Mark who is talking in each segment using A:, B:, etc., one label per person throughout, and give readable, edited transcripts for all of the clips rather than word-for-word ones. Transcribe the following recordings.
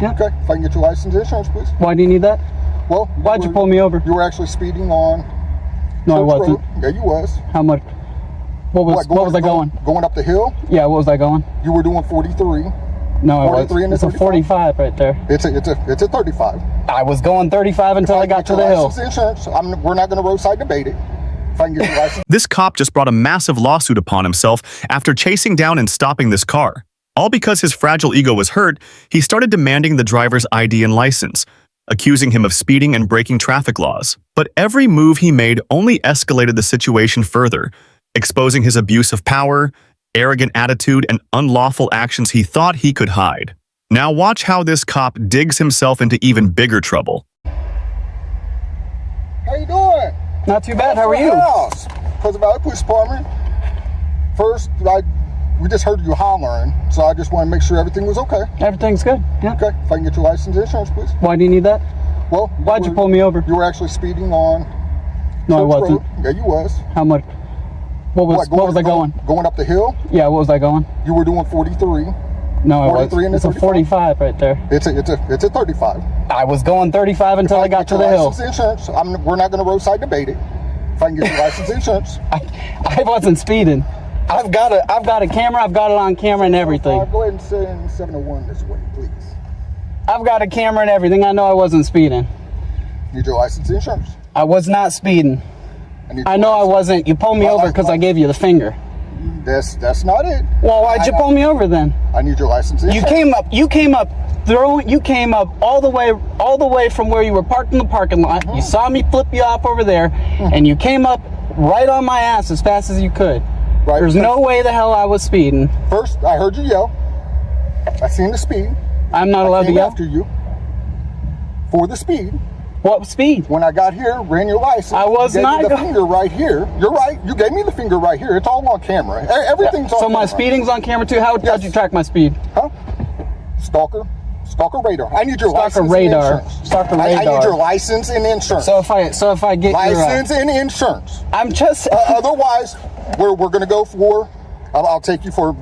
A: Yeah.
B: Okay, if I can get your license and insurance, please.
A: Why do you need that?
B: Well,
A: Why'd you pull me over?
B: You were actually speeding on
A: No, I
B: Church
A: wasn't.
B: Road. Yeah, you was.
A: How much? What was I going?
B: Going up the hill?
A: Yeah, what was I going?
B: You were doing 43.
A: No, I
B: 43 and
A: was. It's a 45 right there.
B: It's a 35.
A: I was going 35 until I got to the hill.
B: License and insurance. We're not going to roadside debate it. If I can get your license.
C: This cop just brought a massive lawsuit upon himself after chasing down and stopping this car. All because his fragile ego was hurt, he started demanding the driver's ID and license, accusing him of speeding and breaking traffic laws. But every move he made only escalated the situation further, exposing his abuse of power, arrogant attitude, and unlawful actions he thought he could hide. Now watch how this cop digs himself into even bigger trouble.
B: How you doing?
A: Not too bad. How are you?
B: Pleasant Valley Police Department. First, we just heard you hollering, so I just want to make sure everything was okay.
A: Everything's good. Yeah.
B: Okay, if I can get your license and insurance, please.
A: Why do you need that?
B: Well,
A: why'd you pull me over?
B: You were actually speeding on
A: No, I
B: Church
A: wasn't.
B: Road. Yeah, you was.
A: How much? What was I going?
B: Going up the hill?
A: Yeah, what was I going?
B: You were doing 43.
A: No, I was.
B: 43 and
A: It's a 45 right there.
B: It's a 35.
A: I was going 35 until I got to the hill.
B: License and insurance. We're not going to roadside debate it. If I can get your license and insurance.
A: I wasn't speeding. I've got a camera. I've got it on camera and everything.
B: Go ahead and send 701 this way, please.
A: I've got a camera and everything. I know I wasn't speeding.
B: Need your license and insurance.
A: I was not speeding. I know I wasn't. You pulled me over because I gave you the finger.
B: That's not it.
A: Well, why'd you pull me over then?
B: I need your license and insurance.
A: You came up all the way from where you were parked in the parking lot. You saw me flip you off over there, and you came up right on my ass as fast as you could.
B: Right.
A: There's no way the hell I was speeding.
B: First, I heard you yell. I seen the speed.
A: I'm not allowed to yell?
B: After you for the speed.
A: What speed?
B: When I got here, ran your license.
A: I was not.
B: You gave me the finger right here. You're right. You gave me the finger right here. It's all on camera. Everything's on camera.
A: So my speeding's on camera too? How'd you track my speed?
B: Huh? Stalker radar. I need your license
A: radar.
B: and insurance.
A: Stalker radar.
B: I need your license and insurance.
A: So if I get
B: license and insurance.
A: I'm just
B: otherwise we're going to go for. I'll take you for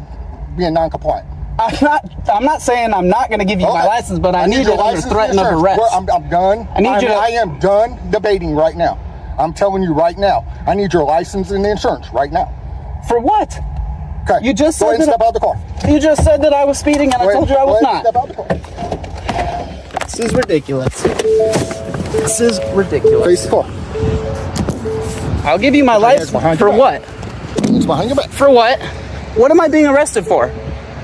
B: being non-compliant.
A: I'm not saying I'm not going to give you my license, but I need it under threat of arrest.
B: Well, I'm done. I am done debating right now. I'm telling you right now. I need your license and insurance right now.
A: For what?
B: Okay.
A: You just said
B: step out the car.
A: You just said that I was speeding, and I told you I was not.
B: Step out the car.
A: This is ridiculous. This is ridiculous.
B: Face the car.
A: I'll give you my license. For what?
B: It's behind your back.
A: For what? What am I being arrested for?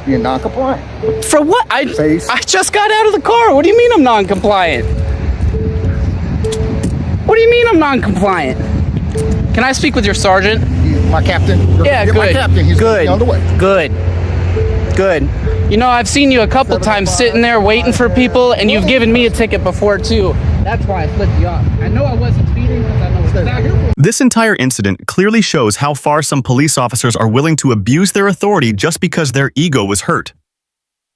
B: Being non-compliant.
A: For what? I just got out of the car. What do you mean I'm non-compliant? What do you mean I'm non-compliant? Can I speak with your sergeant?
B: My captain.
A: Yeah, good.
B: My captain. He's
A: good.
B: On the way.
A: Good. You know, I've seen you a couple times sitting there waiting for people, and you've given me a ticket before too. That's why I flipped you off. I know I wasn't speeding because I know exactly.
C: This entire incident clearly shows how far some police officers are willing to abuse their authority just because their ego was hurt.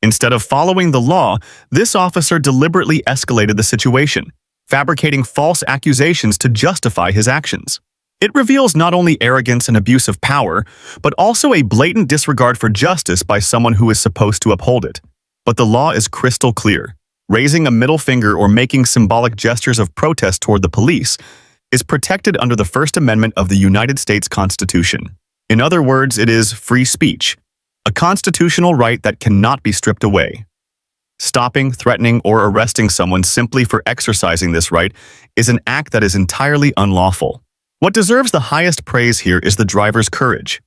C: Instead of following the law, this officer deliberately escalated the situation, fabricating false accusations to justify his actions. It reveals not only arrogance and abuse of power, but also a blatant disregard for justice by someone who is supposed to uphold it. But the law is crystal clear. Raising a middle finger or making symbolic gestures of protest toward the police is protected under the First Amendment of the United States Constitution. In other words, it is free speech, a constitutional right that cannot be stripped away. Stopping, threatening, or arresting someone simply for exercising this right is an act that is entirely unlawful. What deserves the highest praise here is the driver's courage.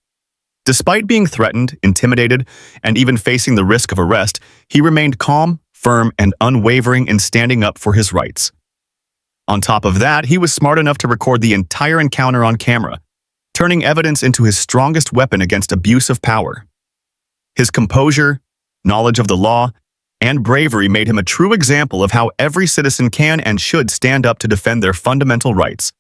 C: Despite being threatened, intimidated, and even facing the risk of arrest, he remained calm, firm, and unwavering in standing up for his rights. On top of that, he was smart enough to record the entire encounter on camera, turning evidence into his strongest weapon against abuse of power. His composure, knowledge of the law, and bravery made him a true example of how every citizen can and should stand up to defend their fundamental rights.